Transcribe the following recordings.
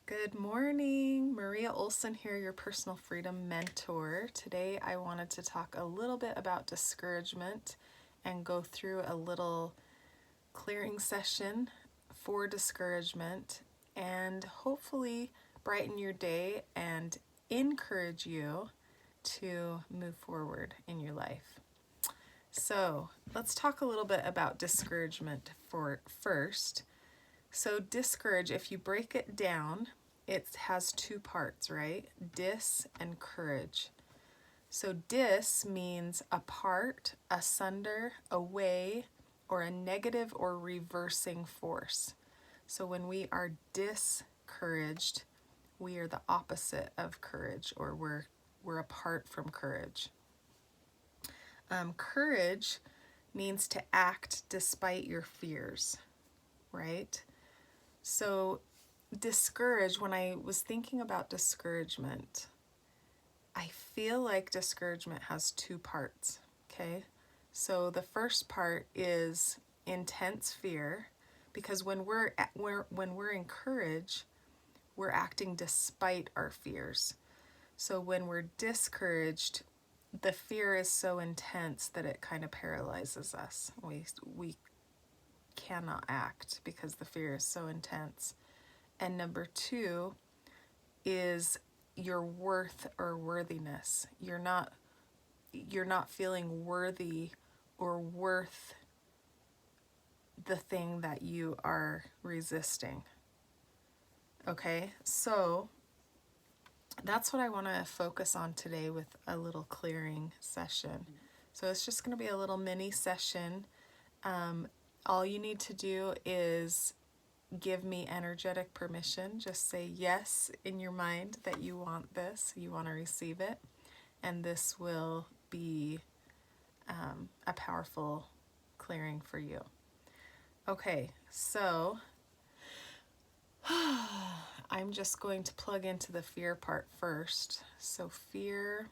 Good morning, Maria Olson here, your personal freedom mentor. Today I wanted to talk a little bit about discouragement and go through a little clearing session for discouragement and hopefully brighten your day and encourage you to move forward in your life. So let's talk a little bit about discouragement first. So discourage, if you break it down, it has two parts, right? Dis and courage. So dis means apart, asunder, away, or a negative or reversing force. So when we are discouraged, we are the opposite of courage, or we're apart from courage. Courage means to act despite your fears, right? So discourage, when I was thinking about discouragement, I feel like discouragement has two parts, okay? So the first part is intense fear, because when we're encouraged, we're acting despite our fears. So when we're discouraged, the fear is so intense that it kind of paralyzes us. We cannot act because the fear is so intense. And number two is your worth or worthiness. You're not feeling worthy or worth the thing that you are resisting. Okay, so that's what I want to focus on today with a little clearing session. So it's just going to be a little mini session. All you need to do is give me energetic permission. Just say yes in your mind that you want this, you want to receive it, and this will be a powerful clearing for you. Okay, so I'm just going to plug into the fear part first. So fear.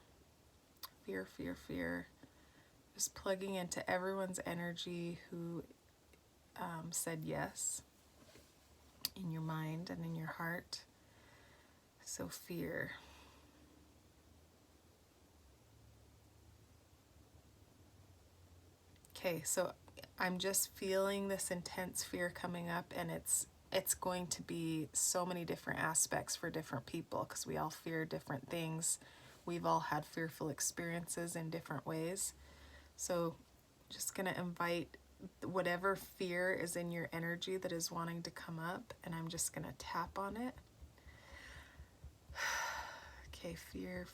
Just plugging into everyone's energy who said yes in your mind and in your heart. So fear. Okay, so I'm just feeling this intense fear coming up, and it's going to be so many different aspects for different people because we all fear different things. We've all had fearful experiences in different ways. So just going to invite whatever fear is in your energy that is wanting to come up, and I'm just going to tap on it. Okay, fear.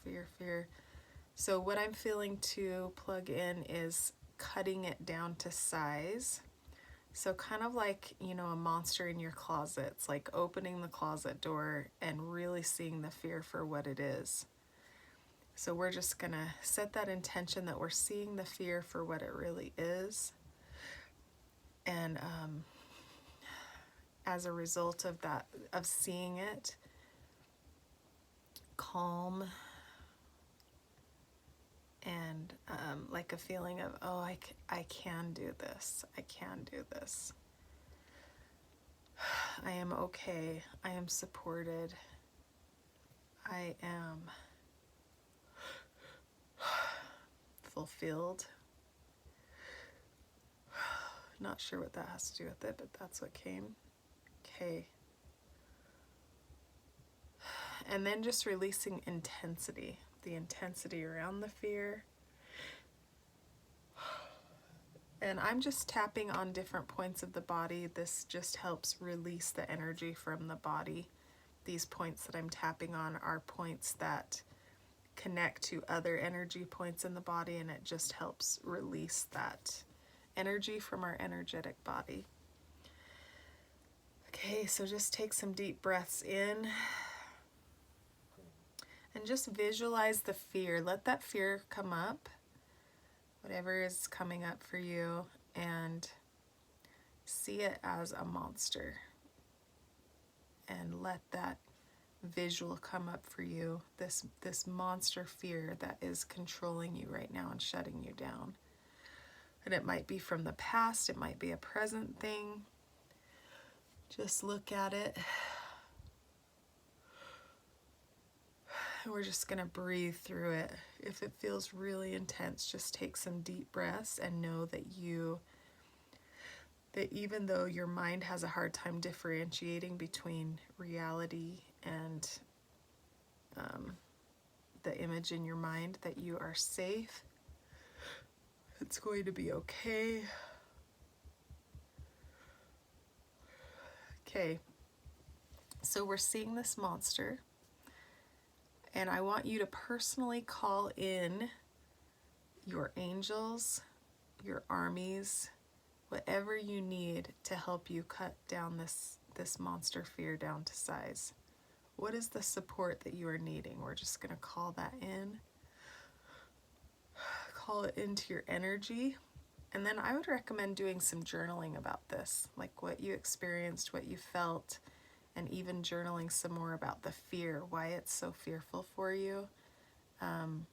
So what I'm feeling to plug in is cutting it down to size. So kind of like, a monster in your closet. It's like opening the closet door and really seeing the fear for what it is. So we're just going to set that intention that we're seeing the fear for what it really is. And as a result of that, of seeing it, calm and like a feeling of, oh, I can do this. I can do this. I am okay. I am supported. I am fulfilled. Not sure what that has to do with it, but that's what came. Okay. And then just releasing intensity, the intensity around the fear. And I'm just tapping on different points of the body. This just helps release the energy from the body. These points that I'm tapping on are points that connect to other energy points in the body, and it just helps release that energy from our energetic body. Okay, so just take some deep breaths in and just visualize the fear. Let that fear come up, whatever is coming up for you, and see it as a monster. And let that visual come up for you, this monster fear that is controlling you right now and shutting you down. And it might be from the past, it might be a present thing. Just look at it And we're just going to breathe through it. If it feels really intense, just take some deep breaths and know that even though your mind has a hard time differentiating between reality and the image in your mind, that you are safe. It's going to be okay. Okay, so we're seeing this monster, and I want you to personally call in your angels, your armies, whatever you need to help you cut down this monster fear down to size. What is the support that you are needing? We're just going to call that in. Call it into your energy. And then I would recommend doing some journaling about this, like what you experienced, what you felt, and even journaling some more about the fear, why it's so fearful for you. And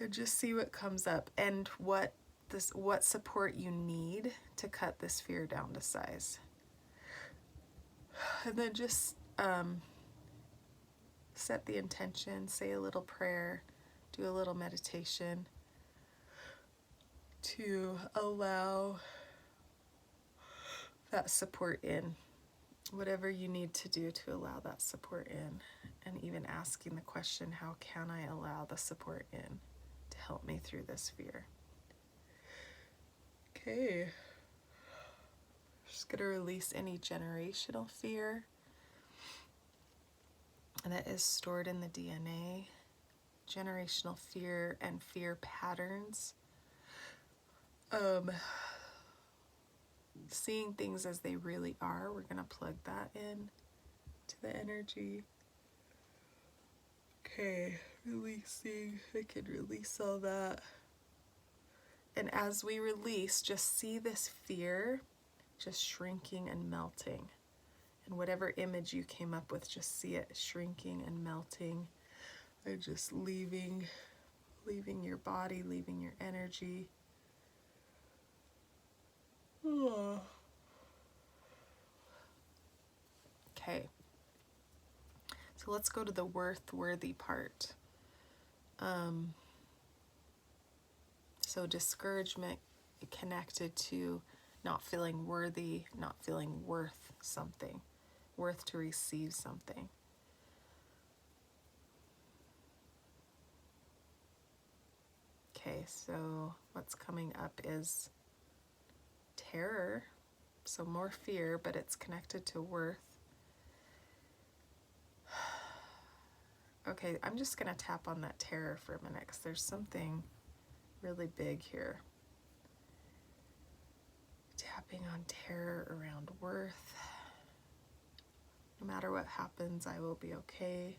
just see what comes up and what support you need to cut this fear down to size. And then just set the intention, say a little prayer, do a little meditation to allow that support in. Whatever you need to do to allow that support in. And even asking the question, how can I allow the support in to help me through this fear? Okay. Just going to release any generational fear that is stored in the DNA. Generational fear and fear patterns. Seeing things as they really are, we're going to plug that in to the energy. Okay, releasing. I can release all that. And as we release, just see this fear just shrinking and melting. And whatever image you came up with, just see it shrinking and melting. And just leaving your body, leaving your energy. Oh. Okay. So let's go to the worthy part. So discouragement connected to not feeling worthy, not feeling worth something, worth to receive something. Okay, so what's coming up is terror, so more fear, but it's connected to worth. Okay, I'm just going to tap on that terror for a minute because there's something really big here. Tapping on terror around worth. No matter what happens, I will be okay.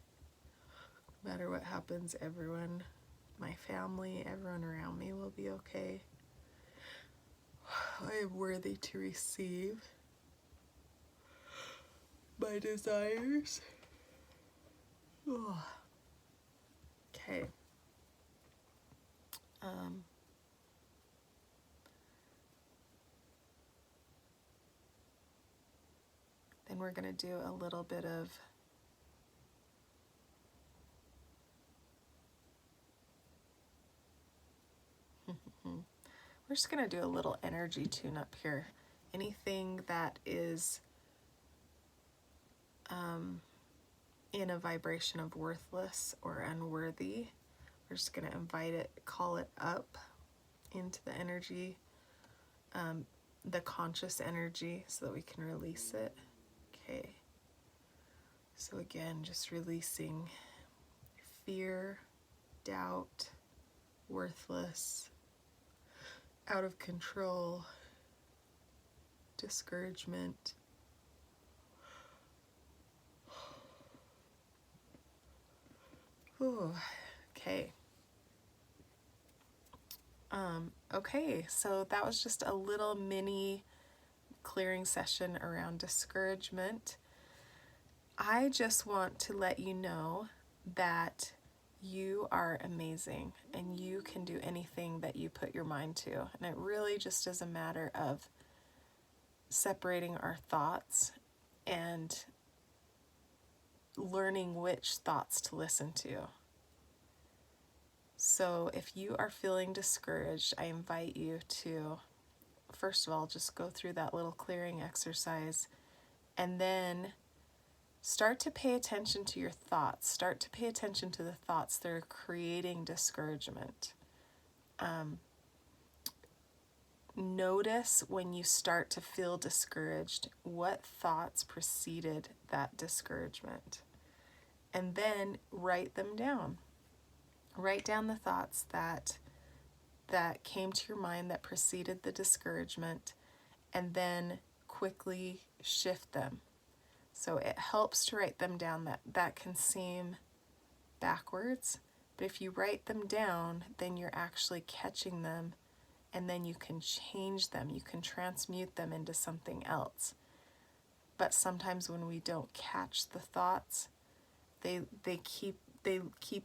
No matter what happens, everyone, my family, everyone around me will be okay. I am worthy to receive my desires. Oh. Okay. Then we're going to do a little bit of we're just going to do a little energy tune-up here. Anything that is in a vibration of worthless or unworthy, we're just going to invite it, call it up into the energy, the conscious energy, so that we can release it. Okay. So again, just releasing fear, doubt, worthless, out of control, discouragement. Ooh, okay. Okay, so that was just a little mini clearing session around discouragement. I just want to let you know that you are amazing and you can do anything that you put your mind to. And it really just is a matter of separating our thoughts and learning which thoughts to listen to. So if you are feeling discouraged, I invite you to, first of all, just go through that little clearing exercise, and then start to pay attention to your thoughts. Start to pay attention to the thoughts that are creating discouragement. Notice when you start to feel discouraged, what thoughts preceded that discouragement. And then write them down. Write down the thoughts that came to your mind that preceded the discouragement, and then quickly shift them. So it helps to write them down. That can seem backwards, but if you write them down, then you're actually catching them, and then you can change them. You can transmute them into something else. But sometimes when we don't catch the thoughts, they keep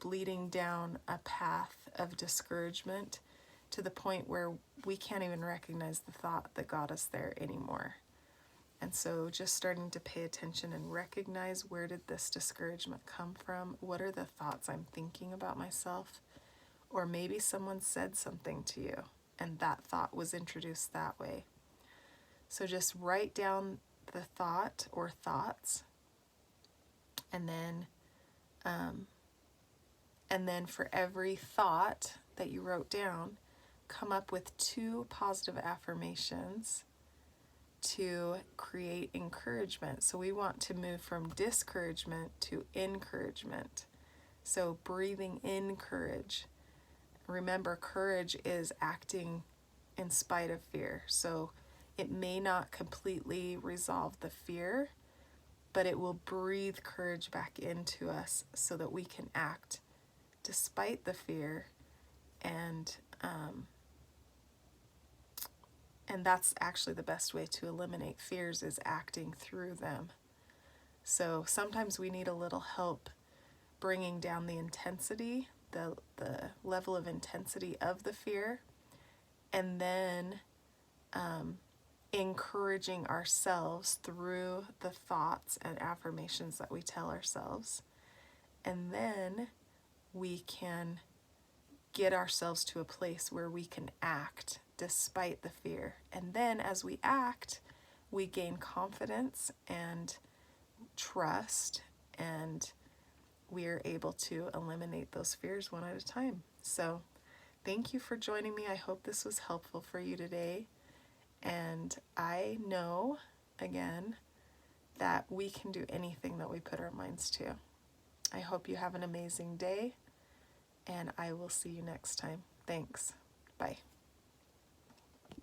leading down a path of discouragement to the point where we can't even recognize the thought that got us there anymore. And so just starting to pay attention and recognize, where did this discouragement come from? What are the thoughts I'm thinking about myself? Or maybe someone said something to you and that thought was introduced that way. So just write down the thought or thoughts, and then for every thought that you wrote down, come up with 2 positive affirmations to create encouragement. So we want to move from discouragement to encouragement. So breathing in courage. Remember, courage is acting in spite of fear. So it may not completely resolve the fear, but it will breathe courage back into us so that we can act despite the fear, and that's actually the best way to eliminate fears, is acting through them. So sometimes we need a little help bringing down the intensity, the level of intensity of the fear, and then encouraging ourselves through the thoughts and affirmations that we tell ourselves. And then we can get ourselves to a place where we can act despite the fear. And then as we act, we gain confidence and trust, and we are able to eliminate those fears one at a time. So thank you for joining me. I hope this was helpful for you today. And I know, again, that we can do anything that we put our minds to. I hope you have an amazing day, and I will see you next time. Thanks. Bye.